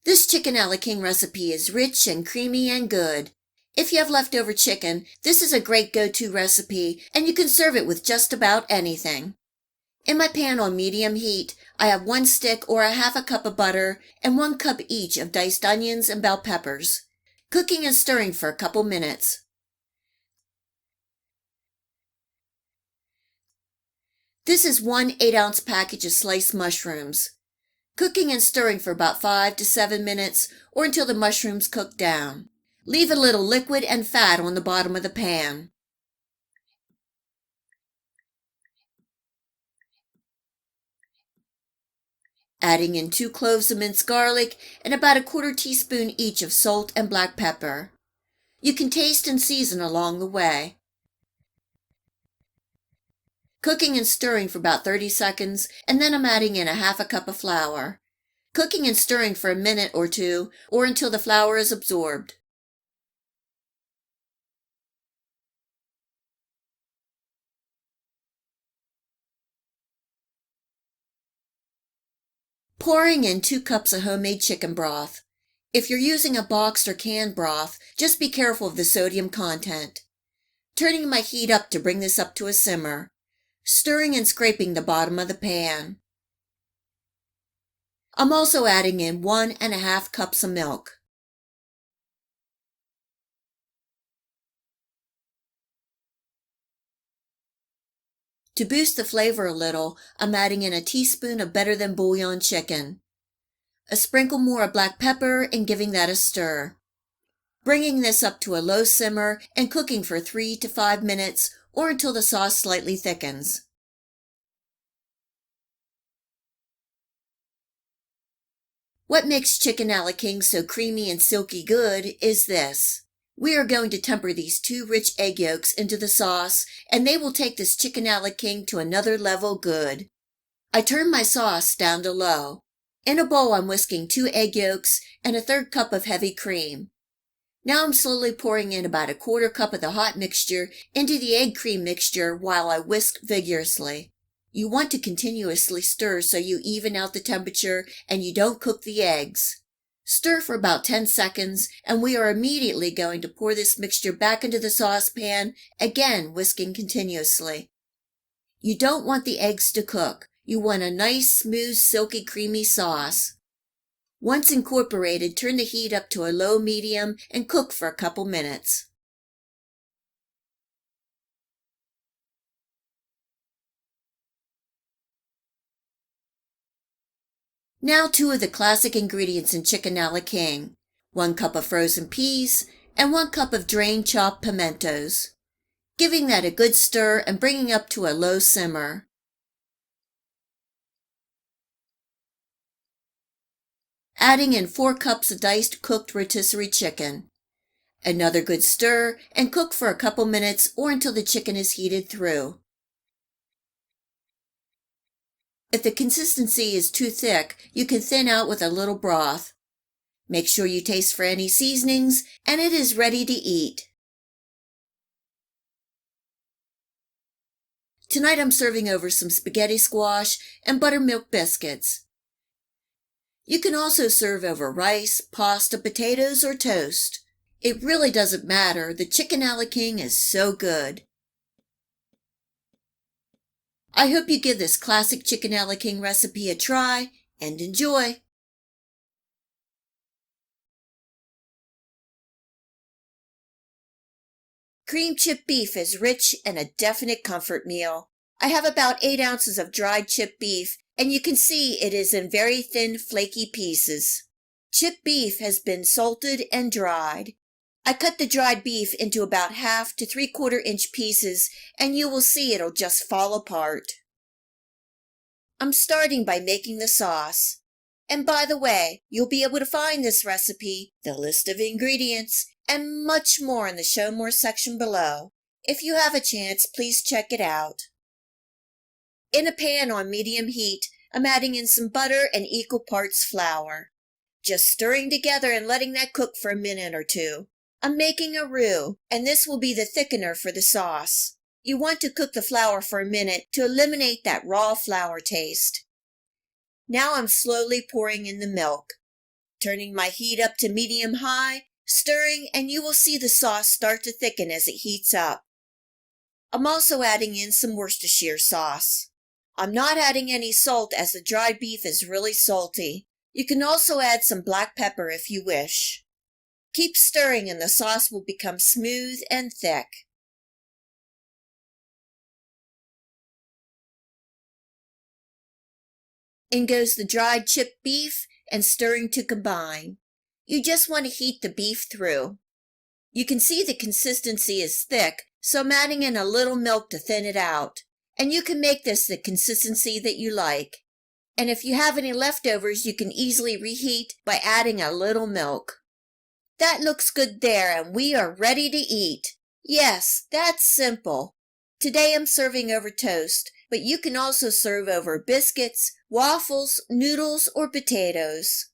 This chicken a la king recipe is rich and creamy and good. If you have leftover chicken, this is a great go-to recipe, and you can serve it with just about anything. In my pan on medium heat, I have 1 stick or a half a cup of butter and 1 cup each of diced onions and bell peppers, cooking and stirring for a couple minutes. This is 1 8-ounce package of sliced mushrooms, cooking and stirring for about 5 to 7 minutes or until the mushrooms cook down. Leave a little liquid and fat on the bottom of the pan. Adding in 2 cloves of minced garlic and about a 1/4 teaspoon each of salt and black pepper. You can taste and season along the way. Cooking and stirring for about 30 seconds, and then I'm adding in a half a cup of flour. Cooking and stirring for a minute or two, or until the flour is absorbed. Pouring in 2 cups of homemade chicken broth. If you're using a boxed or canned broth, just be careful of the sodium content. Turning my heat up to bring this up to a simmer. Stirring and scraping the bottom of the pan. I'm also adding in 1 1/2 cups of milk. To boost the flavor a little, I'm adding in a teaspoon of better than bouillon chicken. A sprinkle more of black pepper and giving that a stir. Bringing this up to a low simmer and cooking for 3 to 5 minutes or until the sauce slightly thickens. What makes chicken a la king so creamy and silky good is this. We are going to temper these 2 rich egg yolks into the sauce, and they will take this chicken a la king to another level good. I turn my sauce down to low. In a bowl, I'm whisking 2 egg yolks and a 1/3 cup of heavy cream. Now I'm slowly pouring in about a 1/4 cup of the hot mixture into the egg cream mixture while I whisk vigorously. You want to continuously stir so you even out the temperature and you don't cook the eggs. Stir for about 10 seconds, and we are immediately going to pour this mixture back into the saucepan, again whisking continuously. You don't want the eggs to cook. You want a nice, smooth, silky, creamy sauce. Once incorporated, turn the heat up to a low medium and cook for a couple minutes. Now 2 of the classic ingredients in chicken a la king. 1 cup of frozen peas and 1 cup of drained chopped pimentos. Giving that a good stir and bringing up to a low simmer. Adding in 4 cups of diced cooked rotisserie chicken. Another good stir and cook for a couple minutes or until the chicken is heated through. If the consistency is too thick, you can thin out with a little broth. Make sure you taste for any seasonings, and it is ready to eat. Tonight I'm serving over some spaghetti squash and buttermilk biscuits. You can also serve over rice, pasta, potatoes, or toast. It really doesn't matter. The chicken a la king is so good. I hope you give this classic chicken a la king recipe a try and enjoy. Cream chipped beef is rich and a definite comfort meal. I have about 8 ounces of dried chipped beef, and you can see it is in very thin, flaky pieces. Chipped beef has been salted and dried. I cut the dried beef into about 1/2 to 3/4 inch pieces, and you will see it'll just fall apart. I'm starting by making the sauce. And by the way, you'll be able to find this recipe, the list of ingredients, and much more in the Show More section below. If you have a chance, please check it out. In a pan on medium heat, I'm adding in some butter and equal parts flour. Just stirring together and letting that cook for a minute or 2. I'm making a roux, and this will be the thickener for the sauce. You want to cook the flour for a minute to eliminate that raw flour taste. Now I'm slowly pouring in the milk. Turning my heat up to medium-high, stirring, and you will see the sauce start to thicken as it heats up. I'm also adding in some Worcestershire sauce. I'm not adding any salt as the dried beef is really salty. You can also add some black pepper if you wish. Keep stirring and the sauce will become smooth and thick. In goes the dried chipped beef and stirring to combine. You just want to heat the beef through. You can see the consistency is thick, so I'm adding in a little milk to thin it out. And you can make this the consistency that you like. And if you have any leftovers, you can easily reheat by adding a little milk. That looks good there, and we are ready to eat. Yes, that's simple. Today I'm serving over toast, but you can also serve over biscuits, waffles, noodles, or potatoes.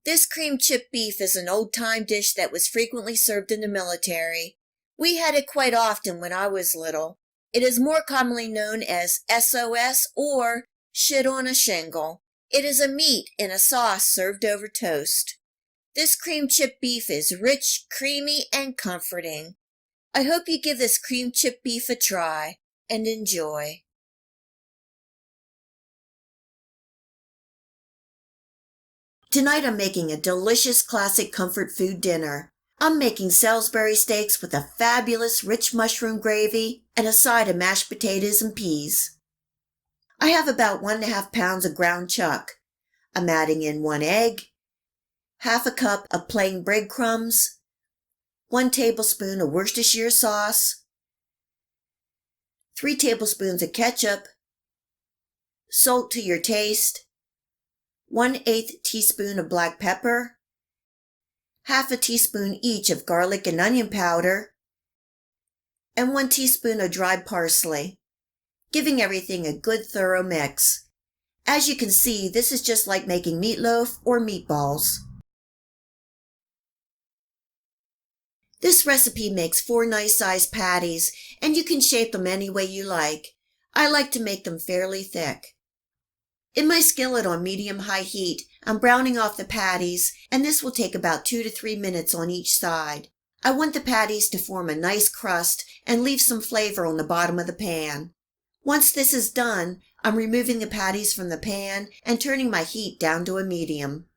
This cream chipped beef is an old-time dish that was frequently served in the military. We had it quite often when I was little. It is more commonly known as SOS or shit on a shingle. It is a meat in a sauce served over toast. This cream chipped beef is rich, creamy, and comforting. I hope you give this cream chipped beef a try and enjoy. Tonight I'm making a delicious classic comfort food dinner. I'm making Salisbury steaks with a fabulous rich mushroom gravy and a side of mashed potatoes and peas. I have about 1.5 pounds of ground chuck. I'm adding in 1 egg, half a cup of plain breadcrumbs, 1 tablespoon of Worcestershire sauce, 3 tablespoons of ketchup, salt to your taste, 1/8 teaspoon of black pepper, half a teaspoon each of garlic and onion powder, and 1 teaspoon of dried parsley, giving everything a good thorough mix. As you can see, this is just like making meatloaf or meatballs. This recipe makes 4 nice-sized patties, and you can shape them any way you like. I like to make them fairly thick. In my skillet on medium-high heat, I'm browning off the patties, and this will take about 2 to 3 minutes on each side. I want the patties to form a nice crust and leave some flavor on the bottom of the pan. Once this is done, I'm removing the patties from the pan and turning my heat down to a medium.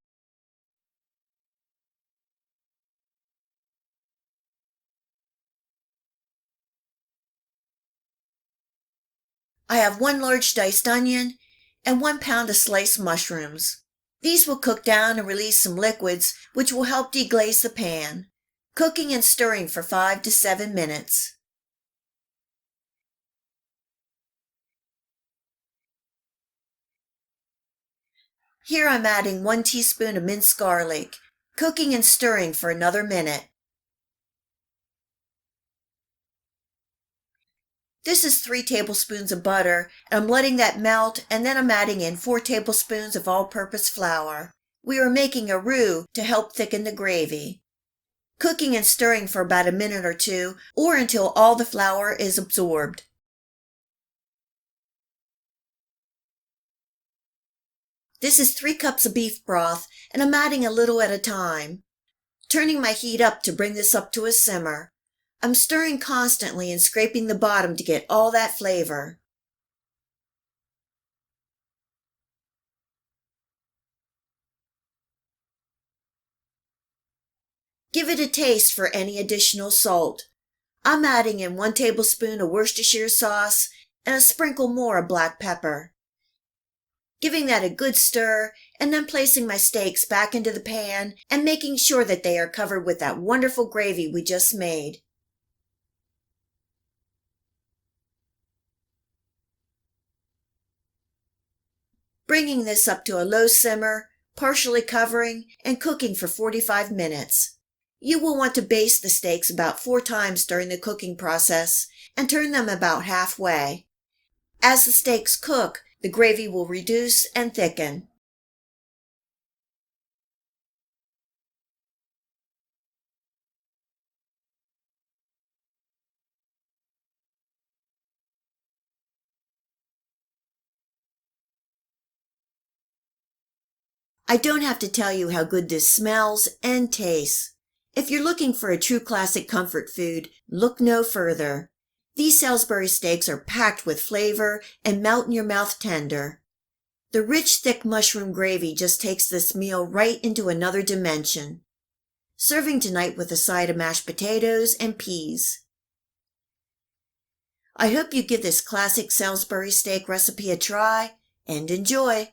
I have 1 large diced onion and 1 pound of sliced mushrooms. These will cook down and release some liquids, which will help deglaze the pan, cooking and stirring for 5 to 7 minutes. Here I'm adding 1 teaspoon of minced garlic, cooking and stirring for another minute. This is 3 tablespoons of butter, and I'm letting that melt, and then I'm adding in 4 tablespoons of all-purpose flour. We are making a roux to help thicken the gravy. Cooking and stirring for about a minute or 2, or until all the flour is absorbed. This is 3 cups of beef broth, and I'm adding a little at a time. Turning my heat up to bring this up to a simmer. I'm stirring constantly and scraping the bottom to get all that flavor. Give it a taste for any additional salt. I'm adding in 1 tablespoon of Worcestershire sauce and a sprinkle more of black pepper. Giving that a good stir, and then placing my steaks back into the pan and making sure that they are covered with that wonderful gravy we just made. Bringing this up to a low simmer, partially covering, and cooking for 45 minutes. You will want to baste the steaks about 4 times during the cooking process and turn them about halfway. As the steaks cook, the gravy will reduce and thicken. I don't have to tell you how good this smells and tastes. If you're looking for a true classic comfort food, look no further. These Salisbury steaks are packed with flavor and melt in your mouth tender. The rich, thick mushroom gravy just takes this meal right into another dimension. Serving tonight with a side of mashed potatoes and peas. I hope you give this classic Salisbury steak recipe a try and enjoy.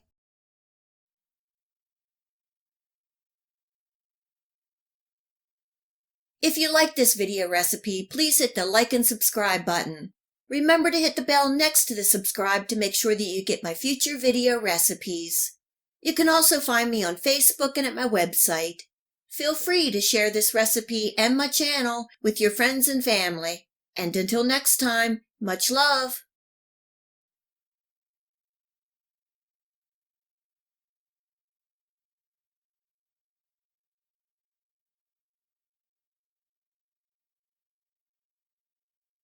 If you like this video recipe, please hit the like and subscribe button. Remember to hit the bell next to the subscribe to make sure that you get my future video recipes. You can also find me on Facebook and at my website. Feel free to share this recipe and my channel with your friends and family. And until next time, much love.